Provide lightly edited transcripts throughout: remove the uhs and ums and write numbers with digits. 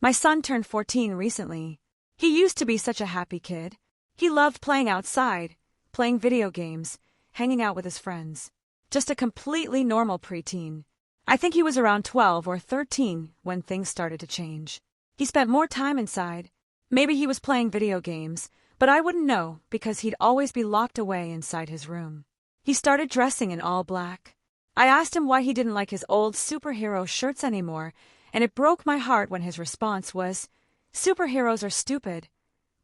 My son turned 14 recently. He used to be such a happy kid. He loved playing outside, playing video games, hanging out with his friends. Just a completely normal preteen. I think he was around 12 or 13 when things started to change. He spent more time inside. Maybe he was playing video games, but I wouldn't know because he'd always be locked away inside his room. He started dressing in all black. I asked him why he didn't like his old superhero shirts anymore, and it broke my heart when his response was, "Superheroes are stupid,"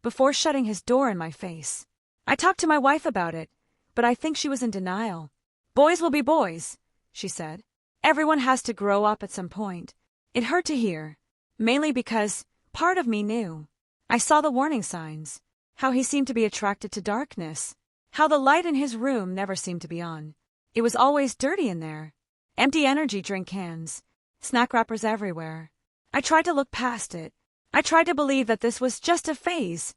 before shutting his door in my face. I talked to my wife about it, but I think she was in denial. "Boys will be boys," she said. "Everyone has to grow up at some point." It hurt to hear, mainly because part of me knew. I saw the warning signs, how he seemed to be attracted to darkness, how the light in his room never seemed to be on. It was always dirty in there. Empty energy drink cans, snack wrappers everywhere. I tried to look past it. I tried to believe that this was just a phase.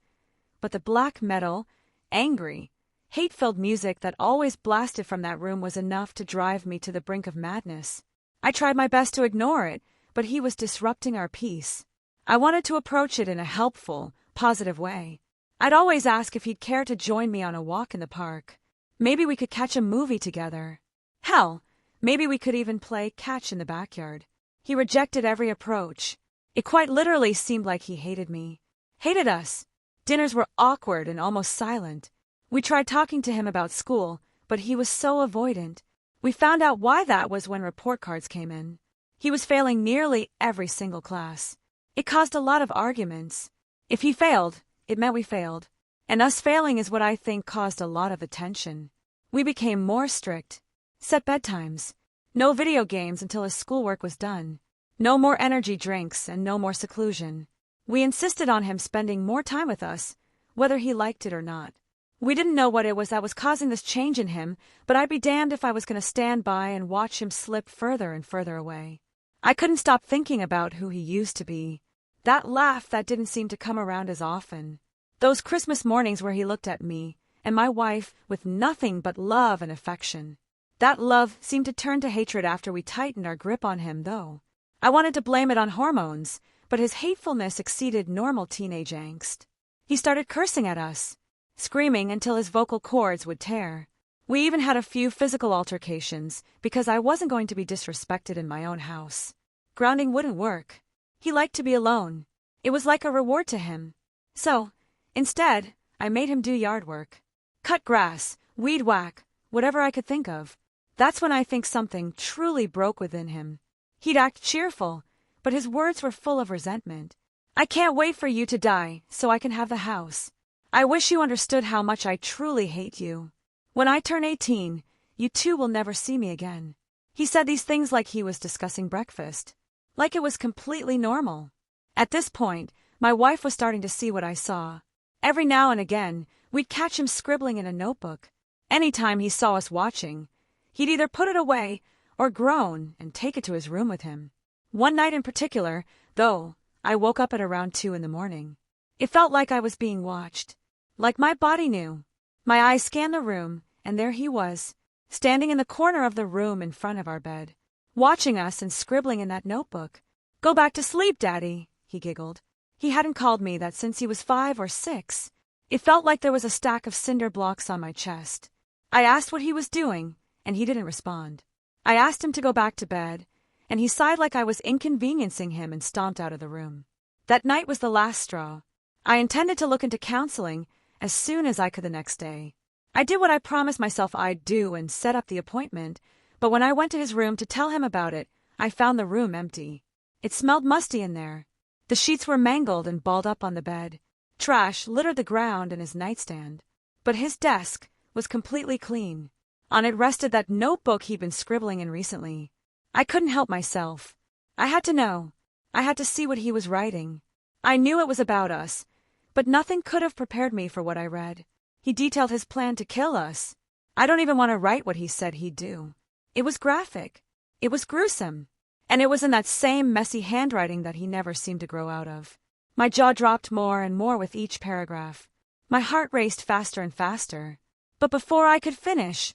But the black metal, angry, hate-filled music that always blasted from that room was enough to drive me to the brink of madness. I tried my best to ignore it, but he was disrupting our peace. I wanted to approach it in a helpful, positive way. I'd always ask if he'd care to join me on a walk in the park. Maybe we could catch a movie together. Hell, maybe we could even play catch in the backyard. He rejected every approach. It quite literally seemed like he hated me. Hated us. Dinners were awkward and almost silent. We tried talking to him about school, but he was so avoidant. We found out why that was when report cards came in. He was failing nearly every single class. It caused a lot of arguments. If he failed, it meant we failed. And us failing is what I think caused a lot of attention. We became more strict. Set bedtimes. No video games until his schoolwork was done. No more energy drinks and no more seclusion. We insisted on him spending more time with us, whether he liked it or not. We didn't know what it was that was causing this change in him, but I'd be damned if I was going to stand by and watch him slip further and further away. I couldn't stop thinking about who he used to be. That laugh that didn't seem to come around as often. Those Christmas mornings where he looked at me and my wife with nothing but love and affection. That love seemed to turn to hatred after we tightened our grip on him, though. I wanted to blame it on hormones, but his hatefulness exceeded normal teenage angst. He started cursing at us, screaming until his vocal cords would tear. We even had a few physical altercations because I wasn't going to be disrespected in my own house. Grounding wouldn't work. He liked to be alone. It was like a reward to him. So, instead, I made him do yard work. Cut grass, weed whack, whatever I could think of. That's when I think something truly broke within him. He'd act cheerful, but his words were full of resentment. "I can't wait for you to die so I can have the house. I wish you understood how much I truly hate you. When I turn 18, you two will never see me again." He said these things like he was discussing breakfast, like it was completely normal. At this point, my wife was starting to see what I saw. Every now and again, we'd catch him scribbling in a notebook. Anytime he saw us watching, he'd either put it away or groan and take it to his room with him. One night in particular, though, I woke up at around 2 in the morning. It felt like I was being watched, like my body knew. My eyes scanned the room, and there he was, standing in the corner of the room in front of our bed, watching us and scribbling in that notebook. "Go back to sleep, Daddy," he giggled. He hadn't called me that since he was 5 or 6. It felt like there was a stack of cinder blocks on my chest. I asked what he was doing, and he didn't respond. I asked him to go back to bed, and he sighed like I was inconveniencing him and stomped out of the room. That night was the last straw. I intended to look into counseling as soon as I could the next day. I did what I promised myself I'd do and set up the appointment, but when I went to his room to tell him about it, I found the room empty. It smelled musty in there. The sheets were mangled and balled up on the bed. Trash littered the ground and his nightstand. But his desk was completely clean. On it rested that notebook he'd been scribbling in recently. I couldn't help myself. I had to know. I had to see what he was writing. I knew it was about us, but nothing could have prepared me for what I read. He detailed his plan to kill us. I don't even want to write what he said he'd do. It was graphic. It was gruesome. And it was in that same messy handwriting that he never seemed to grow out of. My jaw dropped more and more with each paragraph. My heart raced faster and faster. But before I could finish,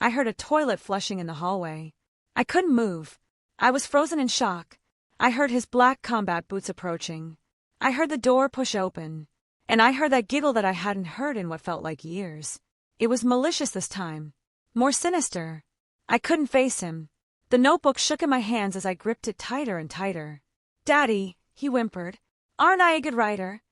I heard a toilet flushing in the hallway. I couldn't move. I was frozen in shock. I heard his black combat boots approaching. I heard the door push open. And I heard that giggle that I hadn't heard in what felt like years. It was malicious this time. More sinister. I couldn't face him. The notebook shook in my hands as I gripped it tighter and tighter. "Daddy," he whimpered, "aren't I a good writer?